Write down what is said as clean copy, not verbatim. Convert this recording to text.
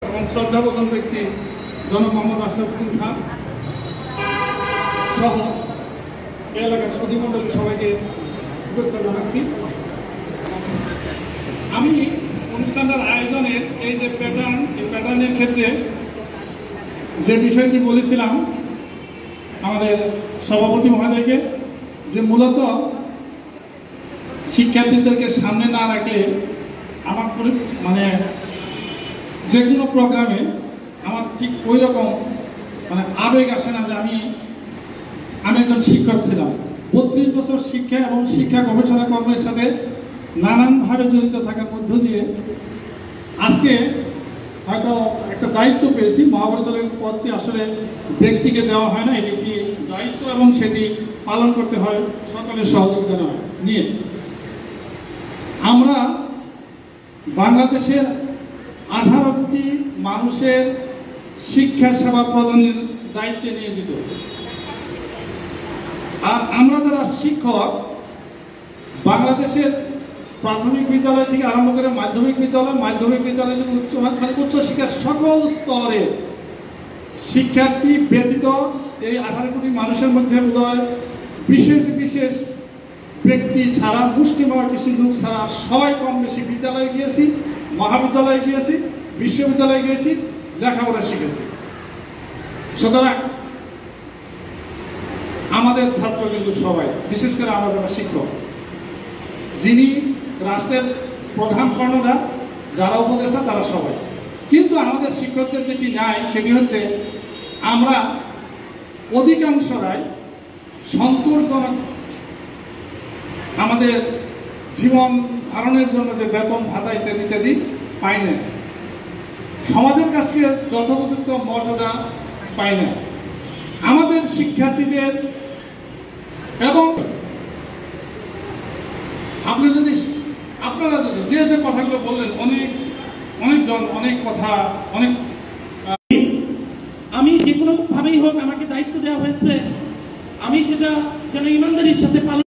এবং শ্রদ্ধাবতন ব্যক্তি জনাব মোহাম্মদ আশরাফুদ্দিন খান সহ এলাকার সুধীমণ্ডলী সবাইকে শুভেচ্ছা জানাচ্ছি। আমি অনুষ্ঠানটার আয়োজনের এই যে প্যাটার্ন, এই প্যাটার্নের ক্ষেত্রে যে বিষয়টি বলেছিলাম আমাদের সভাপতি মহোদয়কে, যে মূলত শিক্ষার্থীদেরকে সামনে না রাখলে আমার মানে যে কোনো প্রোগ্রামে আমার ঠিক ওই রকম মানে আবেগ আসে না যে আমি একজন শিক্ষক ছিলাম। 32 বছর শিক্ষা এবং শিক্ষা গবেষণা কর্মের সাথে নানানভাবে জড়িত থাকার মধ্য দিয়ে আজকে হয়তো একটা দায়িত্ব পেয়েছি। মহাপরিচালকের পদটি আসলে ব্যক্তিকে দেওয়া হয় না, এটি একটি দায়িত্ব এবং সেটি পালন করতে হয় সকলের সহযোগিতা নিয়ে। আমরা বাংলাদেশের 18 কোটি মানুষের শিক্ষা সেবা প্রদানের দায়িত্বে নিয়োজিত। আর আমরা যারা শিক্ষক, বাংলাদেশের প্রাথমিক বিদ্যালয় থেকে আরম্ভ করে মাধ্যমিক বিদ্যালয় থেকে উচ্চশিক্ষার সকল স্তরে শিক্ষার্থী ব্যতীত এই 18 কোটি মানুষের মধ্যে বোধহয় বিশেষ ব্যক্তি ছাড়া, মুষ্টিমেয় কিছু লোক ছাড়া সবাই কম বেশি বিদ্যালয়ে গিয়েছি, মহাবিদ্যালয়ে গিয়েছি, বিশ্ববিদ্যালয়ে গিয়েছি, লেখাপড়া শিখেছি। সুতরাং আমাদের ছাত্র কিন্তু সবাই, বিশেষ করে আমরা যারা শিক্ষক, যিনি রাষ্ট্রের প্রধান কর্ণধার, যারা উপদেষ্টা, তারা সবাই। কিন্তু আমাদের শিক্ষকদের যেটি নাই সেটি হচ্ছে আমরা অধিকাংশরাই সন্তোষজনক আমাদের জীবন ধারণের জন্য যে বেতন ভাতা ইত্যাদি পাই না, সমাজের কাছে যথোপযুক্ত মর্যাদা পাই না। আমাদের শিক্ষার্থীদের এবং আপনারা যদি যে কথাগুলো বললেন, অনেকজন অনেক কথা, আমি যে কোনো ভাবেই হোক আমাকে দায়িত্ব দেওয়া হয়েছে, আমি সেটা যেন ইমানদারির সাথে পালন